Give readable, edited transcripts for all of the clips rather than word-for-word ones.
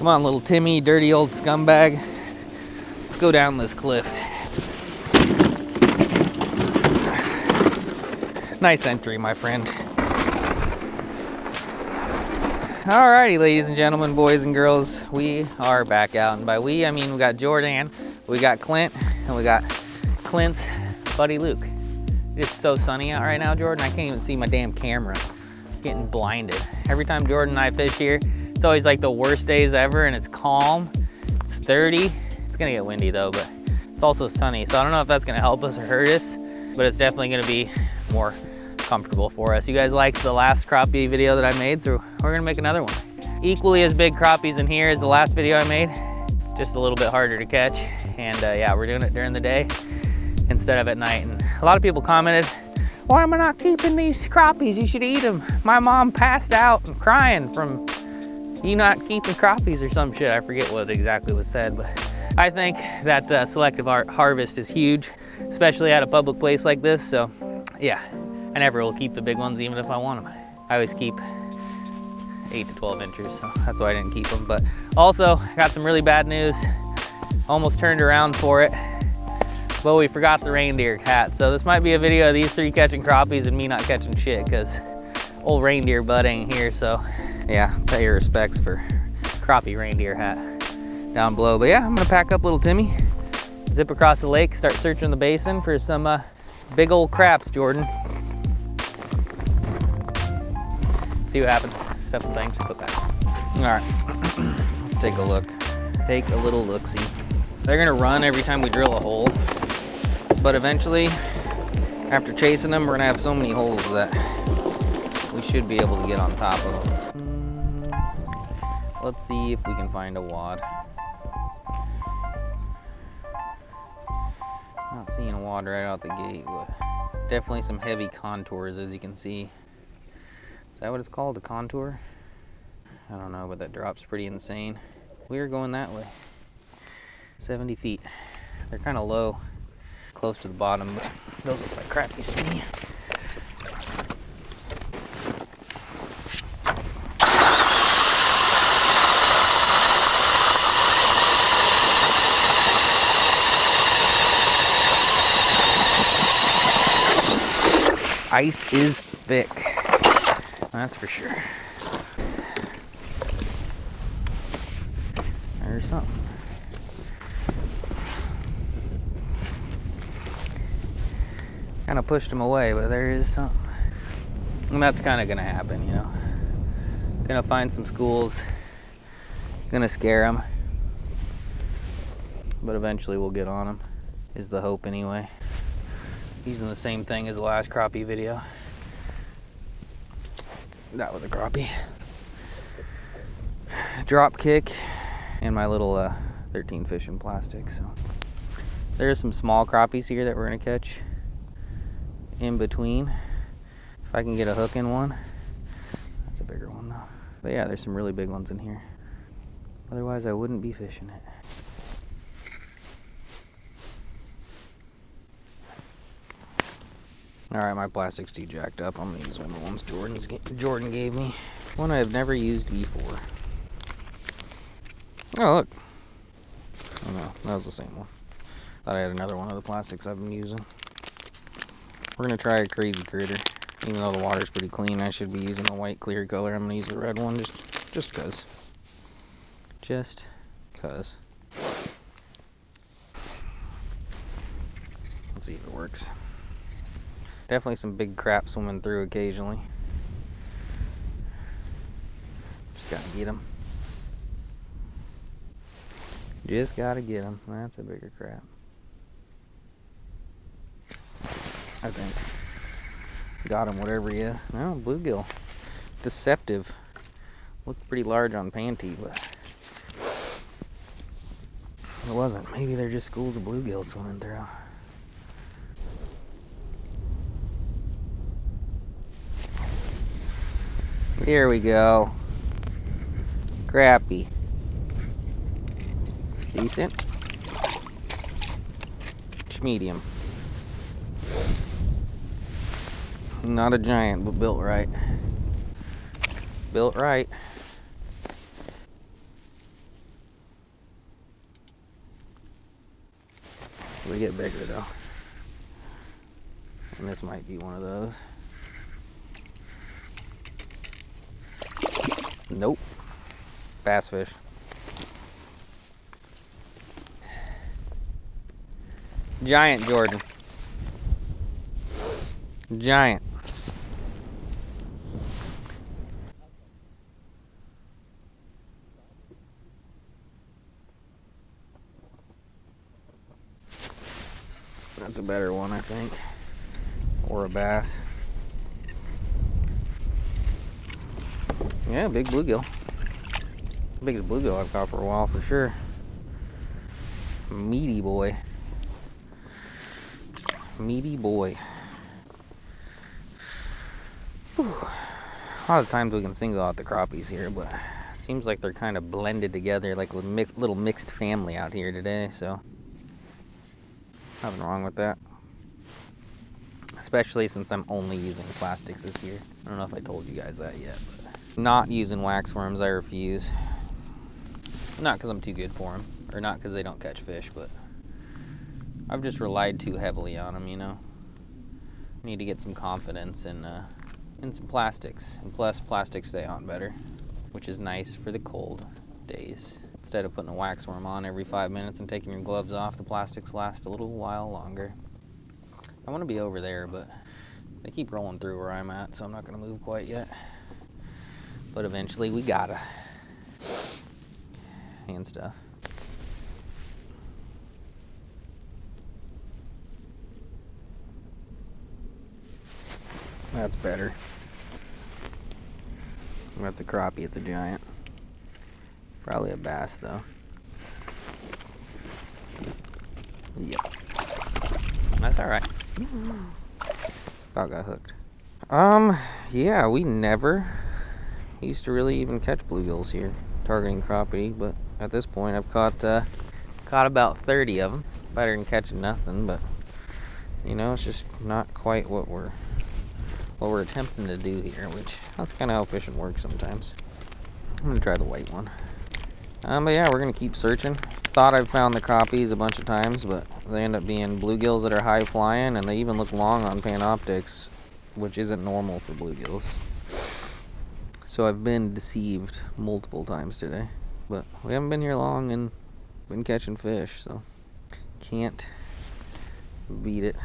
Come on, little Timmy, dirty old scumbag. Let's go down this cliff. Nice entry, my friend. Alrighty, ladies and gentlemen, boys and girls, we are back out. And by we, I mean we got Jor-Dan, we got Clint, and we got Clint's buddy Luke. It's so sunny out right now, Jordan. I can't even see my damn camera. I'm getting blinded. Every time Jordan and I fish here, it's always like the worst days ever, and it's calm. It's 30. It's gonna get windy though, but it's also sunny. So I don't know if that's gonna help us or hurt us, but it's definitely gonna be more comfortable for us. You guys liked the last crappie video that I made, so we're gonna make another one. Equally as big crappies in here as the last video I made, just a little bit harder to catch. And yeah, we're doing it during the day instead of at night. And a lot of people commented, why am I not keeping these crappies? You should eat them. My mom passed out and crying from you not keeping crappies or some shit. I forget what exactly was said, but I think that selective harvest is huge, especially at a public place like this. So yeah, I never will keep the big ones even if I want them. I always keep 8 to 12 inches, so that's why I didn't keep them. But also, got some really bad news. Almost turned around for it, but we forgot the reindeer hat. So this might be a video of these 3 catching crappies and me not catching shit, because old reindeer bud ain't here. So yeah, pay your respects for crappie reindeer hat down below. But yeah, I'm gonna pack up little Timmy, zip across the lake, start searching the basin for some big old craps, Jordan. See what happens. Stuff and things, put back. All right, let's take a look. Take a little look-see. They're gonna run every time we drill a hole, but eventually, after chasing them, we're gonna have so many holes that we should be able to get on top of them. Let's see if we can find a wad. Not seeing a wad right out the gate, but definitely some heavy contours, as you can see. Is that what it's called, a contour? I don't know, but that drop's pretty insane. We are going that way. 70 feet. They're kind of low, close to the bottom, but those look like crappies to me. Ice is thick. That's for sure. There's something. Kind of pushed him away, but there is something. And that's kind of gonna happen, you know. Gonna find some schools, gonna scare them, but eventually we'll get on them, is the hope anyway. Using the same thing as the last crappie video. That was a crappie. Drop kick and my little 13 fishing plastic. So there's some small crappies here that we're gonna catch in between. If I can get a hook in one. That's a bigger one though. But yeah, there's some really big ones in here. Otherwise I wouldn't be fishing it. Alright, my plastic's too jacked up. I'm gonna use one of the ones Jordan gave me. One I've never used before. Oh, look. Oh no, that was the same one. Thought I had another one of the plastics I've been using. We're gonna try a crazy critter. Even though the water's pretty clean, I should be using the white clear color. I'm gonna use the red one just cause. Just cause. Let's see if it works. Definitely some big crap swimming through occasionally. Just gotta get them. Just gotta get them. That's a bigger crap, I think. Got him, whatever he is. No, bluegill. Deceptive. Looked pretty large on Panty, but it wasn't. Maybe they're just schools of bluegill swimming through. Here we go. Crappie. Decent. Medium. Not a giant, but built right. Built right. They get bigger though. And this might be one of those. Nope. Bass fish. Giant, Jordan. Giant. That's a better one, I think. Or a bass. Yeah, big bluegill. Biggest bluegill I've caught for a while for sure. Meaty boy. Meaty boy. Whew. A lot of times we can single out the crappies here, but it seems like they're kind of blended together, like a little mixed family out here today, so nothing wrong with that. Especially since I'm only using plastics this year. I don't know if I told you guys that yet, but not using wax worms, I refuse. Not because I'm too good for them, or not because they don't catch fish, but I've just relied too heavily on them, you know. I need to get some confidence in some plastics, and plus plastics stay on better, which is nice for the cold days. Instead of putting a wax worm on every 5 minutes and taking your gloves off, the plastics last a little while longer. I want to be over there, but they keep rolling through where I'm at, so I'm not going to move quite yet. But eventually we gotta. And stuff. That's better. That's a crappie, it's a giant. Probably a bass though. Yep. That's alright. About got hooked. Yeah, we never used to really even catch bluegills here, targeting crappie, but at this point I've caught about 30 of them. Better than catching nothing, but you know, it's just not quite what we're attempting to do here, which that's kind of how fishing works sometimes. I'm gonna try the white one. But yeah, we're gonna keep searching. Thought I've found the crappies a bunch of times, but they end up being bluegills that are high flying, and they even look long on Panoptics, which isn't normal for bluegills. So I've been deceived multiple times today, but we haven't been here long and been catching fish, so can't beat it.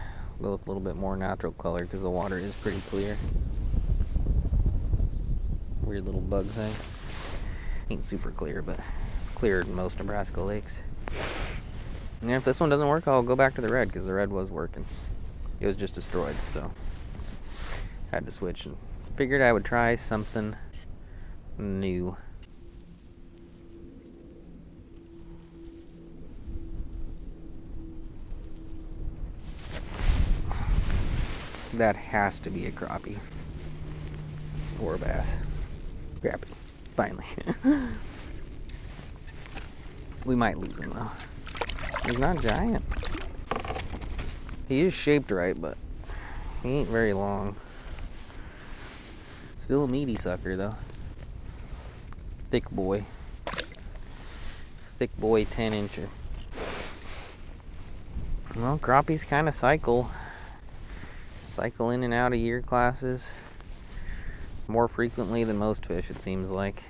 Go with a little bit more natural color because the water is pretty clear. Weird little bug thing. Ain't super clear, but it's clearer than most Nebraska lakes. And if this one doesn't work, I'll go back to the red because the red was working. It was just destroyed, so had to switch and figured I would try something new. That has to be a crappie or a bass. Crappie, finally. We might lose him though. He's not giant. He is shaped right, but he ain't very long. Still a meaty sucker though. Thick boy. Thick boy 10-incher. Well, crappies kind of cycle in and out of year classes more frequently than most fish, it seems like.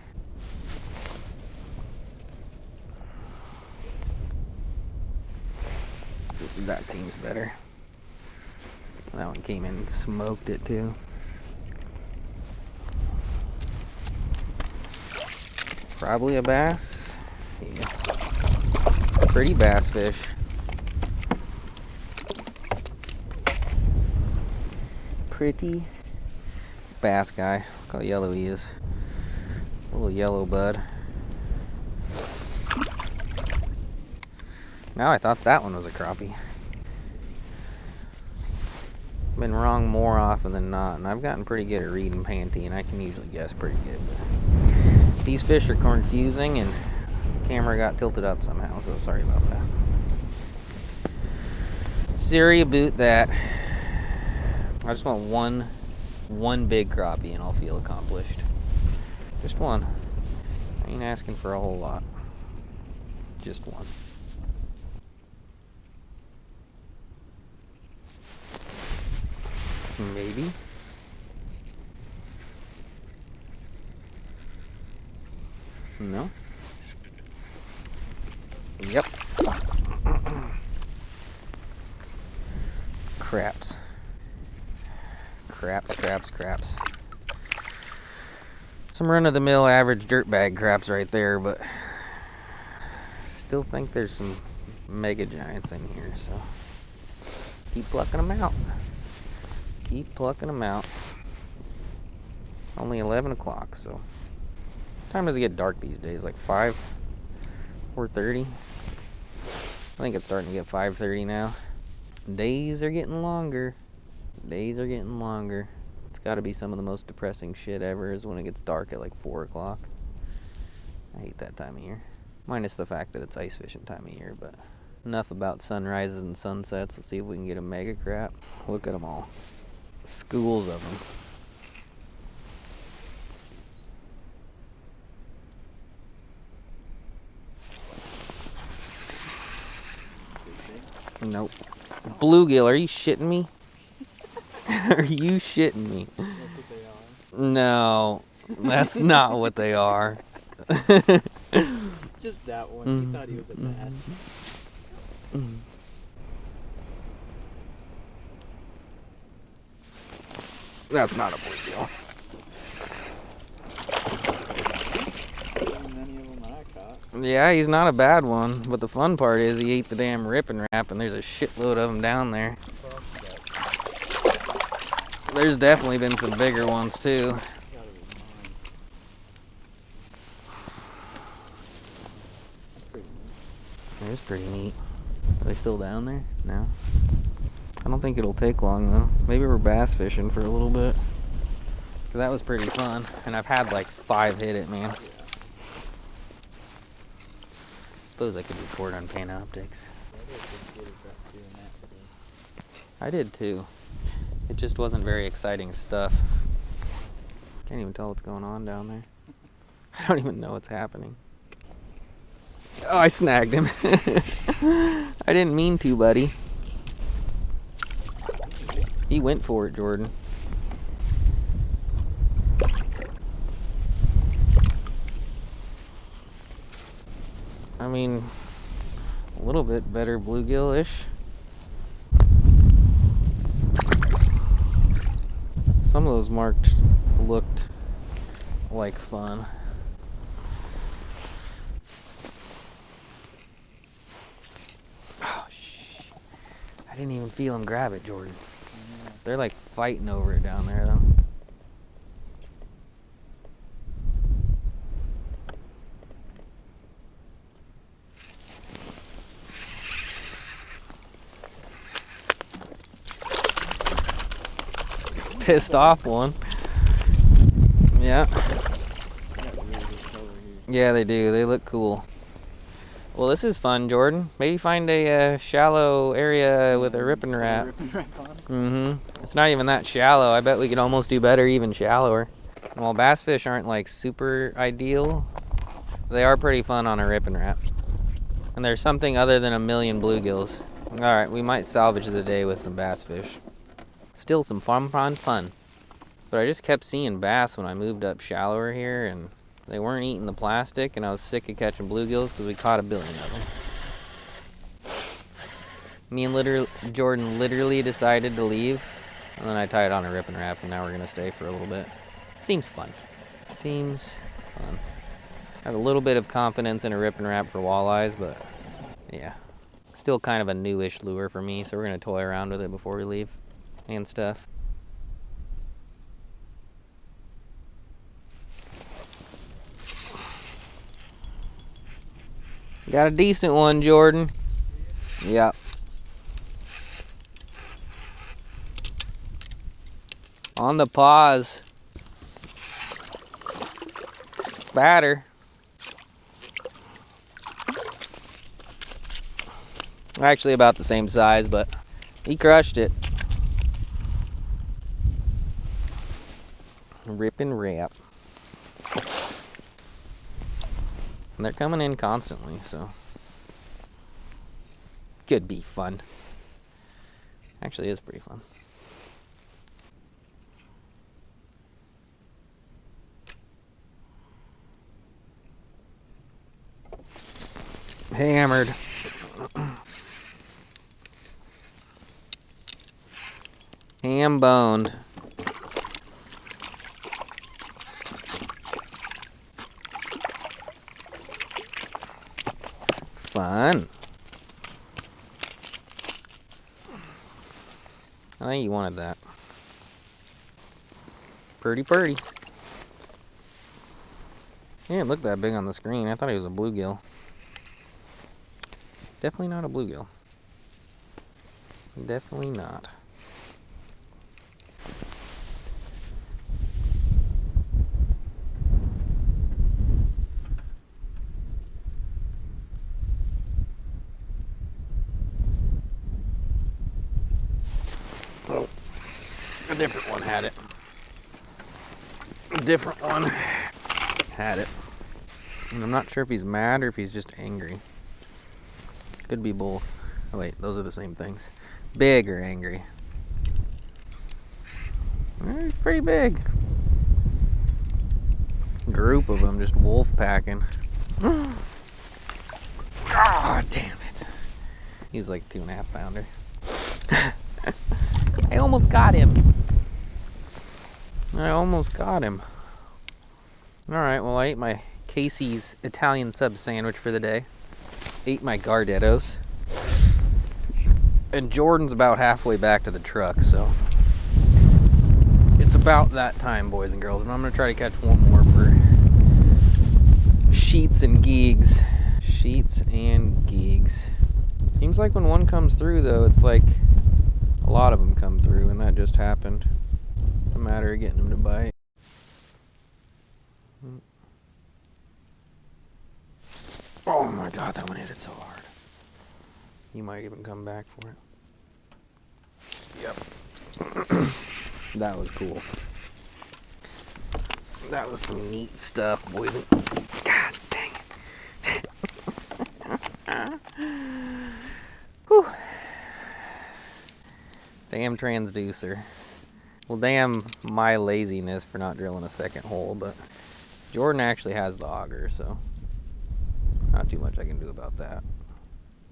That seems better. That one came in and smoked it too. Probably a bass. Yeah. Pretty bass fish. Pretty bass guy. Look how yellow he is. Little yellow bud. Now I thought that one was a crappie. Been wrong more often than not, and I've gotten pretty good at reading panty, and I can usually guess pretty good. But these fish are confusing, and the camera got tilted up somehow, so sorry about that. Sorry about that. I just want one big crappie and I'll feel accomplished. Just one. I ain't asking for a whole lot. Just one. Maybe. No. Yep. Craps. Craps. Some run-of-the-mill average dirtbag craps right there, but still think there's some mega giants in here, so keep plucking them out. Keep plucking them out. Only 11 o'clock, so what time does it get dark these days? Like 5? 4:30? I think it's starting to get 5:30 now. Days are getting longer. Days are getting longer. It's got to be some of the most depressing shit ever is when it gets dark at like 4 o'clock. I hate that time of year. Minus the fact that it's ice fishing time of year, but enough about sunrises and sunsets. Let's see if we can get a mega crap. Look at them all. Schools of them. Nope. Bluegill, are you shitting me? Are you shitting me? That's what they are. No, that's not what they are. Just that one. He thought he was the best. That's not a bluegill. Many of them that I caught. Yeah, he's not a bad one, but the fun part is he ate the damn ripping wrap, and there's a shitload of them down there. There's definitely been some bigger ones too. It's pretty neat. Are they still down there? No. I don't think it'll take long though. Maybe we're bass fishing for a little bit. 'Cause that was pretty fun, and I've had like 5 hit it, man. Suppose I could record on Panoptics. I did too. It just wasn't very exciting stuff. Can't even tell what's going on down there. I don't even know what's happening. Oh, I snagged him. I didn't mean to, buddy. He went for it, Jordan. I mean, a little bit better bluegill-ish. Some of those marked looked like fun. Oh, shh. I didn't even feel him grab it, Jordan. They're like fighting over it down there, though. Pissed off one. Yeah. Yeah, they do. They look cool. Well, this is fun, Jordan. Maybe find a shallow area with a ripping wrap. It's not even that shallow. I bet we could almost do better even shallower. While bass fish aren't like super ideal, they are pretty fun on a ripping wrap. And there's something other than a million bluegills. All right, we might salvage the day with some bass fish. Still some fun. But I just kept seeing bass when I moved up shallower here, and they weren't eating the plastic, and I was sick of catching bluegills because we caught a billion of them. Me and Jordan literally decided to leave, and then I tied on a ripping wrap, and now we're going to stay for a little bit. Seems fun. Seems fun. I have a little bit of confidence in a ripping wrap for walleyes, but yeah. Still kind of a newish lure for me, so we're going to toy around with it before we leave and stuff. Got a decent one, Jordan. Yep. On the pause. Batter. Actually about the same size, but he crushed it. Rip and wrap. And they're coming in constantly, so could be fun. Actually, it's pretty fun. Hammered. Ham boned. Fun. I think you wanted that. Pretty. He didn't look that big on the screen. I thought he was a bluegill. Definitely not a bluegill. Definitely not. Oh, a different one had it. A different one had it. And I'm not sure if he's mad or if he's just angry. Could be both. Oh wait, those are the same things. Big or angry? He's pretty big. Group of them just wolf packing. Oh, damn it. He's like 2.5 pounder. I almost got him. Alright, well I ate my Casey's Italian sub sandwich for the day. Ate my Gardettos. And Jordan's about halfway back to the truck, so it's about that time, boys and girls. And I'm gonna try to catch one more for sheets and gigs. Sheets and gigs. Seems like when one comes through, though, it's like a lot of them come through, and that just happened. It's a matter of getting them to bite. Oh my god, that one hit it so hard. You might even come back for it. Yep. That was cool. That was some neat stuff, boys. God dang it. Whew. Damn transducer. Well, damn my laziness for not drilling a second hole, but Jordan actually has the auger, so not too much I can do about that.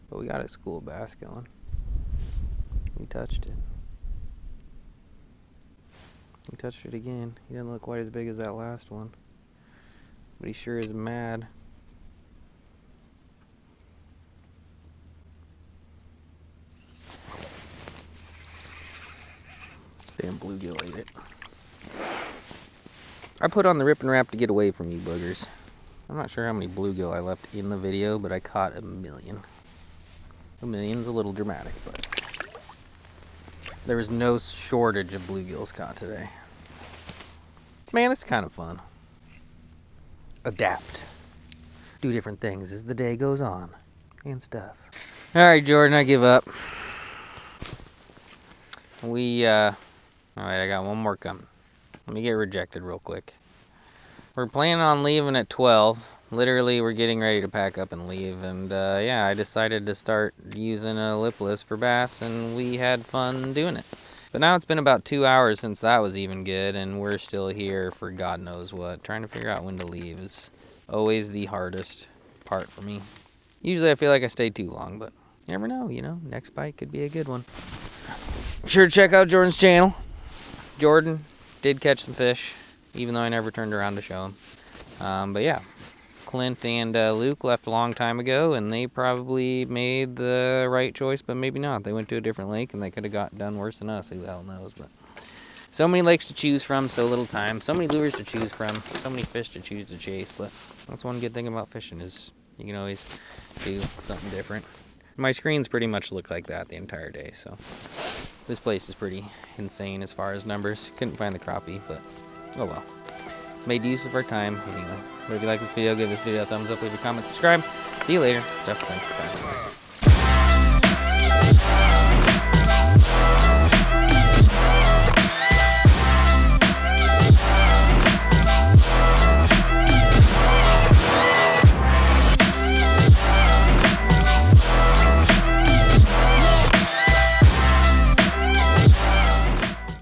But we got a school bass going. We touched it. We touched it again. He doesn't look quite as big as that last one, but he sure is mad. Damn bluegill ate it. I put on the rip and wrap to get away from you boogers. I'm not sure how many bluegill I left in the video, but I caught a million. A million's a little dramatic, but there was no shortage of bluegills caught today. Man, it's kind of fun. Adapt. Do different things as the day goes on and stuff. Alright, Jordan, I give up. Alright, I got one more coming. Let me get rejected real quick. We're planning on leaving at 12. Literally, we're getting ready to pack up and leave. And yeah, I decided to start using a lipless for bass, and we had fun doing it. But now it's been about 2 hours since that was even good, and we're still here for God knows what. Trying to figure out when to leave is always the hardest part for me. Usually I feel like I stay too long, but you never know, you know. Next bite could be a good one. Sure to check out Jordan's channel. Jordan did catch some fish, even though I never turned around to show him. But yeah, Clint and Luke left a long time ago, and they probably made the right choice, but maybe not. They went to a different lake, and they could have got done worse than us. Who the hell knows? But so many lakes to choose from, so little time. So many lures to choose from, so many fish to choose to chase. But that's one good thing about fishing is you can always do something different. My screens pretty much look like that the entire day, so this place is pretty insane as far as numbers. Couldn't find the crappie, but oh well. Made use of our time anyway. But if you like this video, give this video a thumbs up, leave a comment, subscribe. See you later. Stuff. Thanks. Bye.